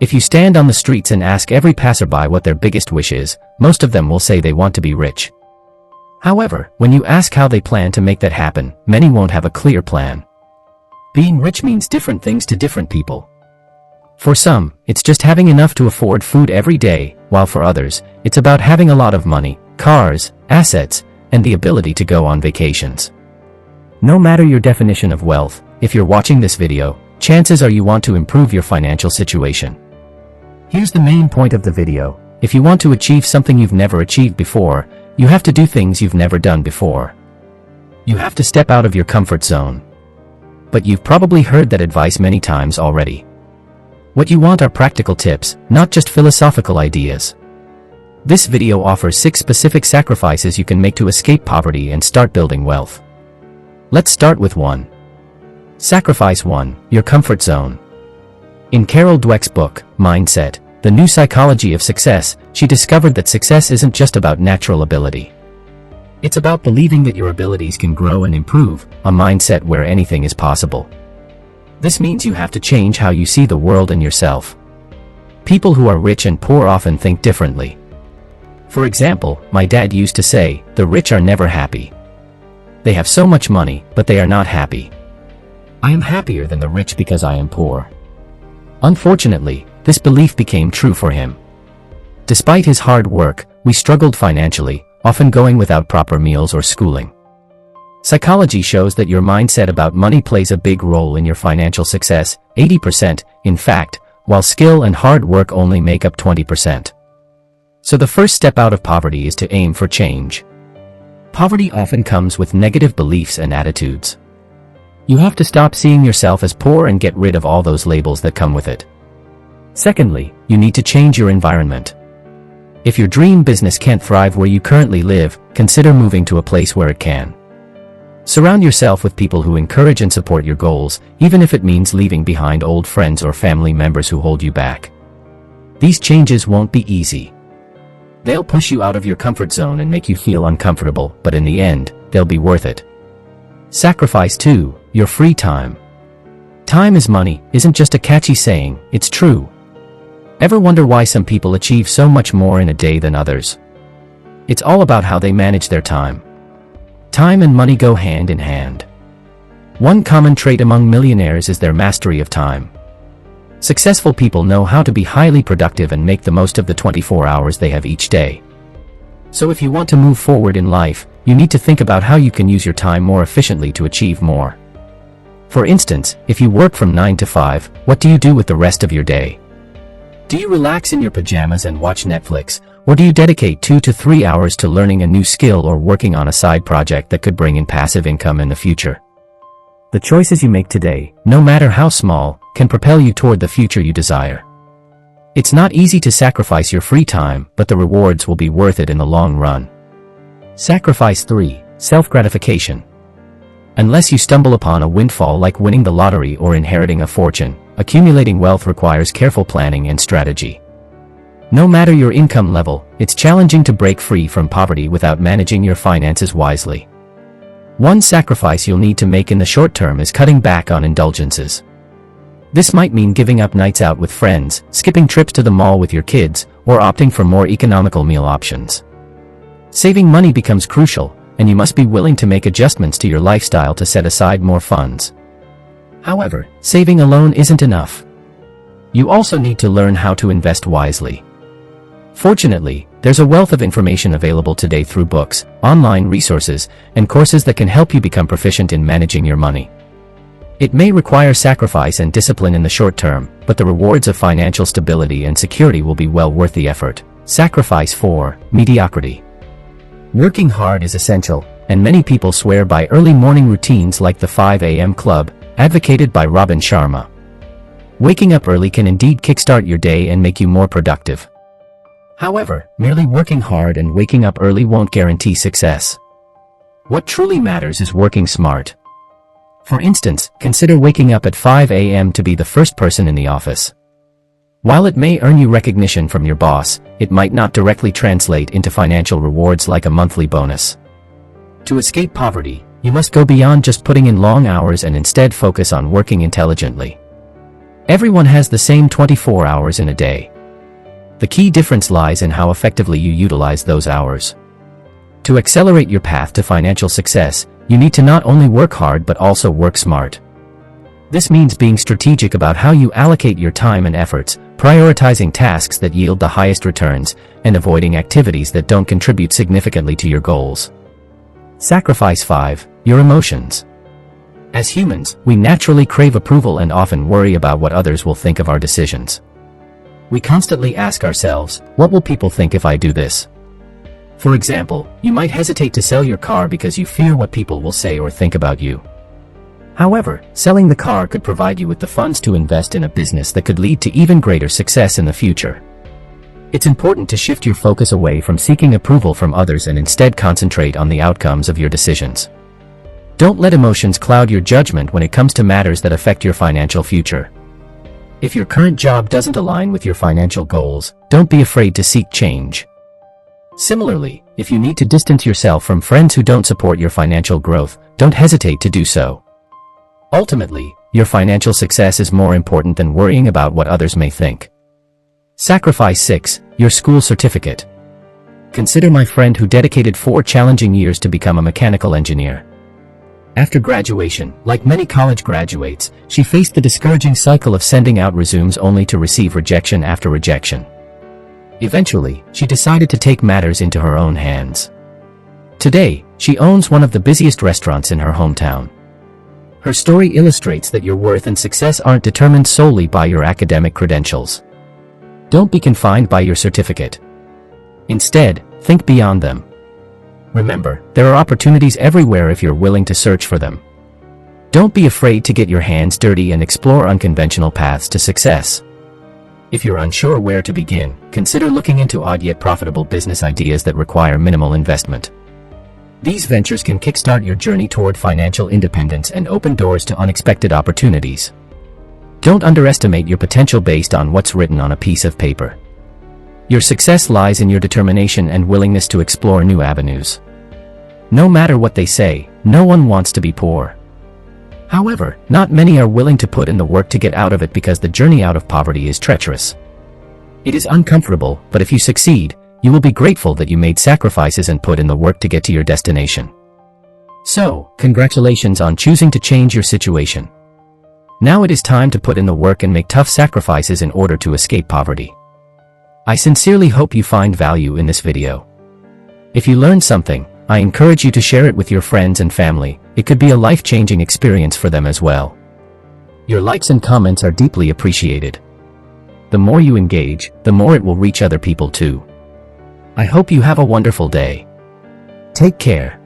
If you stand on the streets and ask every passerby what their biggest wish is, most of them will say they want to be rich. However, when you ask how they plan to make that happen, many won't have a clear plan. Being rich means different things to different people. For some, it's just having enough to afford food every day, while for others, it's about having a lot of money, cars, assets, and the ability to go on vacations. No matter your definition of wealth, if you're watching this video, chances are you want to improve your financial situation. Here's the main point of the video. If you want to achieve something you've never achieved before, you have to do things you've never done before. You have to step out of your comfort zone. But you've probably heard that advice many times already. What you want are practical tips, not just philosophical ideas. This video offers 6 specific sacrifices you can make to escape poverty and start building wealth. Let's start with 1. Sacrifice 1, your comfort zone. In Carol Dweck's book, Mindset, The New Psychology of Success, she discovered that success isn't just about natural ability. It's about believing that your abilities can grow and improve, a mindset where anything is possible. This means you have to change how you see the world and yourself. People who are rich and poor often think differently. For example, my dad used to say, "The rich are never happy. They have so much money, but they are not happy. I am happier than the rich because I am poor." Unfortunately, this belief became true for him. Despite his hard work, we struggled financially, often going without proper meals or schooling. Psychology shows that your mindset about money plays a big role in your financial success, 80%, in fact, while skill and hard work only make up 20%. So the first step out of poverty is to aim for change. Poverty often comes with negative beliefs and attitudes. You have to stop seeing yourself as poor and get rid of all those labels that come with it. Secondly, you need to change your environment. If your dream business can't thrive where you currently live, consider moving to a place where it can. Surround yourself with people who encourage and support your goals, even if it means leaving behind old friends or family members who hold you back. These changes won't be easy. They'll push you out of your comfort zone and make you feel uncomfortable, but in the end, they'll be worth it. Sacrifice 2, your free time. Time is money isn't just a catchy saying, it's true. Ever wonder why some people achieve so much more in a day than others? It's all about how they manage their time. Time and money go hand in hand. One common trait among millionaires is their mastery of time. Successful people know how to be highly productive and make the most of the 24 hours they have each day. So if you want to move forward in life, you need to think about how you can use your time more efficiently to achieve more. For instance, if you work from 9 to 5, what do you do with the rest of your day? Do you relax in your pajamas and watch Netflix, or do you dedicate 2 to 3 hours to learning a new skill or working on a side project that could bring in passive income in the future? The choices you make today, no matter how small, can propel you toward the future you desire. It's not easy to sacrifice your free time, but the rewards will be worth it in the long run. Sacrifice 3, self-gratification. Unless you stumble upon a windfall like winning the lottery or inheriting a fortune, accumulating wealth requires careful planning and strategy. No matter your income level, it's challenging to break free from poverty without managing your finances wisely. One sacrifice you'll need to make in the short term is cutting back on indulgences. This might mean giving up nights out with friends, skipping trips to the mall with your kids, or opting for more economical meal options. Saving money becomes crucial, and you must be willing to make adjustments to your lifestyle to set aside more funds. However, saving alone isn't enough. You also need to learn how to invest wisely. Fortunately, there's a wealth of information available today through books, online resources, and courses that can help you become proficient in managing your money. It may require sacrifice and discipline in the short term, but the rewards of financial stability and security will be well worth the effort. Sacrifice 4, mediocrity. Working hard is essential, and many people swear by early morning routines like the 5 a.m. club, advocated by Robin Sharma. Waking up early can indeed kickstart your day and make you more productive. However, merely working hard and waking up early won't guarantee success. What truly matters is working smart. For instance, consider waking up at 5 a.m. to be the first person in the office. While it may earn you recognition from your boss, it might not directly translate into financial rewards like a monthly bonus. To escape poverty, you must go beyond just putting in long hours and instead focus on working intelligently. Everyone has the same 24 hours in a day. The key difference lies in how effectively you utilize those hours. To accelerate your path to financial success, you need to not only work hard but also work smart. This means being strategic about how you allocate your time and efforts, prioritizing tasks that yield the highest returns, and avoiding activities that don't contribute significantly to your goals. Sacrifice 5. Your emotions. As humans, we naturally crave approval and often worry about what others will think of our decisions. We constantly ask ourselves, what will people think if I do this? For example, you might hesitate to sell your car because you fear what people will say or think about you. However, selling the car could provide you with the funds to invest in a business that could lead to even greater success in the future. It's important to shift your focus away from seeking approval from others and instead concentrate on the outcomes of your decisions. Don't let emotions cloud your judgment when it comes to matters that affect your financial future. If your current job doesn't align with your financial goals, don't be afraid to seek change. Similarly, if you need to distance yourself from friends who don't support your financial growth, don't hesitate to do so. Ultimately, your financial success is more important than worrying about what others may think. Sacrifice 6. Your school certificate. Consider my friend who dedicated 4 challenging years to become a mechanical engineer. After graduation, like many college graduates, she faced the discouraging cycle of sending out resumes only to receive rejection after rejection. Eventually, she decided to take matters into her own hands. Today, she owns one of the busiest restaurants in her hometown. Her story illustrates that your worth and success aren't determined solely by your academic credentials. Don't be confined by your certificate. Instead, think beyond them. Remember, there are opportunities everywhere if you're willing to search for them. Don't be afraid to get your hands dirty and explore unconventional paths to success. If you're unsure where to begin, consider looking into odd yet profitable business ideas that require minimal investment. These ventures can kickstart your journey toward financial independence and open doors to unexpected opportunities. Don't underestimate your potential based on what's written on a piece of paper. Your success lies in your determination and willingness to explore new avenues. No matter what they say, no one wants to be poor. However, not many are willing to put in the work to get out of it because the journey out of poverty is treacherous. It is uncomfortable, but if you succeed, you will be grateful that you made sacrifices and put in the work to get to your destination. So, congratulations on choosing to change your situation. Now it is time to put in the work and make tough sacrifices in order to escape poverty. I sincerely hope you find value in this video. If you learned something, I encourage you to share it with your friends and family. It could be a life-changing experience for them as well. Your likes and comments are deeply appreciated. The more you engage, the more it will reach other people too. I hope you have a wonderful day. Take care.